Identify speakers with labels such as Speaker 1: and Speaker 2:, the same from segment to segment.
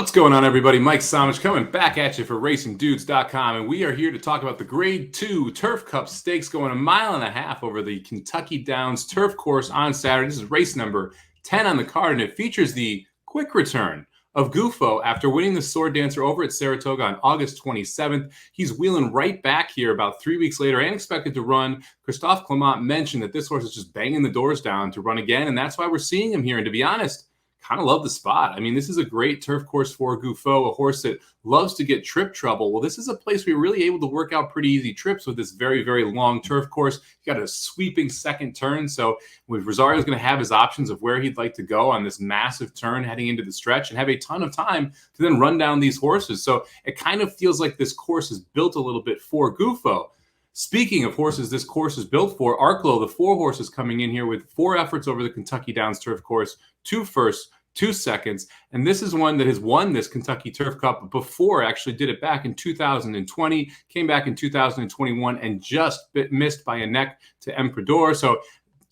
Speaker 1: What's going on, everybody? Mike Somich coming back at you for RacingDudes.com, and we are here to talk about the Grade 2 Turf Cup Stakes going 1.5 miles over the Kentucky Downs Turf Course on Saturday. This is race number 10 on the card, and it features the quick return of Gufo after winning the Sword Dancer over at Saratoga on August 27th. He's wheeling right back here about 3 weeks later and expected to run. Christophe Clement mentioned that this horse is just banging the doors down to run again, and that's why we're seeing him here. And to be honest, kind of love the spot. I mean, this is a great turf course for Gufo, a horse that loves to get trip trouble. Well, this is a place where you're really able to work out pretty easy trips with this very, very long turf course. You got a sweeping second turn. So Rosario's going to have his options of where he'd like to go on this massive turn heading into the stretch and have a ton of time to then run down these horses. So it kind of feels like this course is built a little bit for Gufo. Speaking of horses this course is built for, Arklow, the 4 horses coming in here with 4 efforts over the Kentucky Downs turf course, 2 firsts, 2 seconds, and this is one that has won this Kentucky Turf Cup before. Actually did it back in 2020, came back in 2021, and just missed by a neck to Emperador. So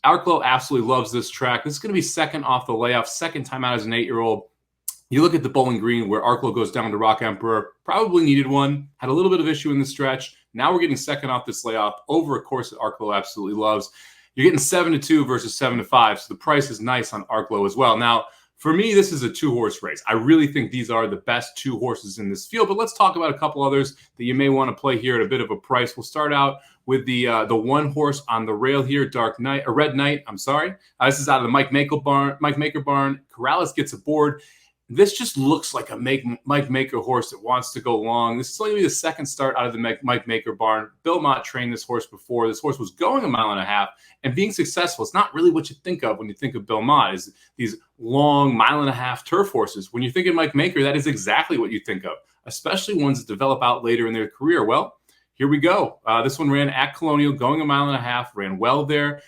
Speaker 1: Arklow absolutely loves this track. This is going to be second off the layoff, second time out as an 8-year-old. You look at the Bowling Green where Arklow goes down to Rock Emperor, probably needed one, had a little bit of issue in the stretch. Now we're getting second off this layoff over a course that Arklow absolutely loves. You're getting 7-2 versus 7-5, so the price is nice on Arklow as well. Now, for me, this is a 2-horse race. I really think these are the best 2 horses in this field, but let's talk about a couple others that you may want to play here at a bit of a price. We'll start out with the 1 horse on the rail here, Red Knight. This is out of the Mike Maker barn. Corrales gets aboard. This just looks like a Mike Maker horse that wants to go long. This is going to be the second start out of the Mike Maker barn. Bill Mott trained this horse before. This horse was going 1.5 miles and being successful. It's not really what you think of when you think of Bill Mott, is these long 1.5 mile turf horses. When you think of Mike Maker, that is exactly what you think of, especially ones that develop out later in their career. Well, here we go. This one ran at Colonial, going 1.5 miles, ran well there,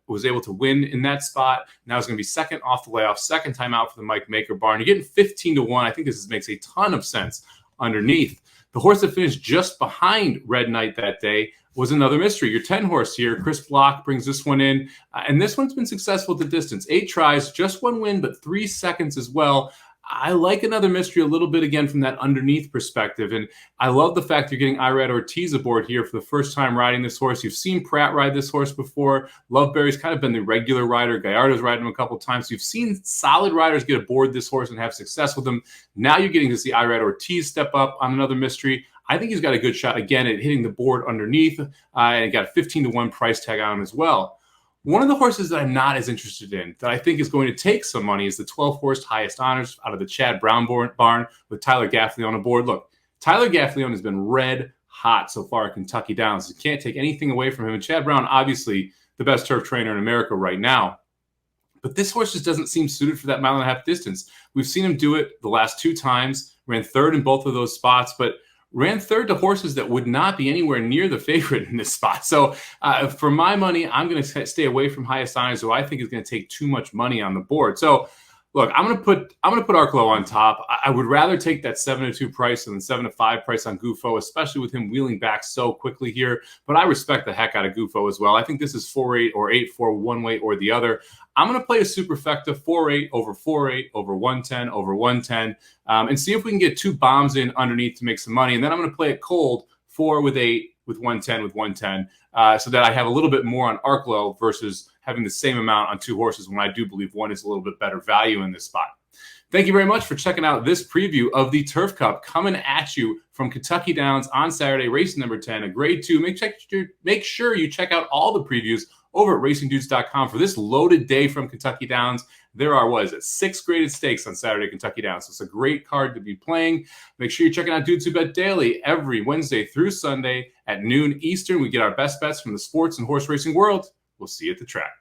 Speaker 1: was able to win in that spot. Now it's going to be second off the layoff, second time out for the Mike Maker barn. You're getting 15-1. I think this makes a ton of sense underneath. The horse that finished just behind Red Knight that day was another mystery. Your 10 horse here, Chris Block, brings this one in. And this one's been successful at the distance. 8 tries, just 1 win, but 3 seconds as well. I like another mystery a little bit, again, from that underneath perspective. And I love the fact you're getting Irad Ortiz aboard here for the first time riding this horse. You've seen Pratt ride this horse before. Loveberry's kind of been the regular rider. Gallardo's ridden him a couple of times. So you've seen solid riders get aboard this horse and have success with them. Now you're getting to see Irad Ortiz step up on another mystery. I think he's got a good shot, again, at hitting the board underneath. And got a 15-1 price tag on him as well. One of the horses that I'm not as interested in, that I think is going to take some money, is the 12-horse Highest Honors out of the Chad Brown barn with Tyler Gaffley aboard. Look, Tyler Gaffley has been red hot so far at Kentucky Downs. You can't take anything away from him. And Chad Brown, obviously the best turf trainer in America right now. But this horse just doesn't seem suited for that 1.5 mile distance. We've seen him do it the last 2 times, ran third in both of those spots, but ran third to horses that would not be anywhere near the favorite in this spot. So for my money, I'm going to stay away from Highest Honors, who I think is going to take too much money on the board. So look, I'm going to put Arklow on top. I would rather take that 7-2 price than 7-5 price on Gufo, especially with him wheeling back so quickly here. But I respect the heck out of Gufo as well. I think this is 4-8 or 8-4, one way or the other. I'm going to play a superfecta 4-8 over 4-8 over 110 over 110 and see if we can get 2 bombs in underneath to make some money. And then I'm going to play it cold 4 with 8 with 110 with 110 so that I have a little bit more on Arklow versus having the same amount on 2 horses when I do believe one is a little bit better value in this spot. Thank you very much for checking out this preview of the Turf Cup coming at you from Kentucky Downs on Saturday, race number 10, a grade 2. Make sure you check out all the previews over at RacingDudes.com for this loaded day from Kentucky Downs. There are, 6 graded stakes on Saturday at Kentucky Downs. So it's a great card to be playing. Make sure you're checking out Dudes Who Bet Daily every Wednesday through Sunday at noon Eastern. We get our best bets from the sports and horse racing world. We'll see you at the track.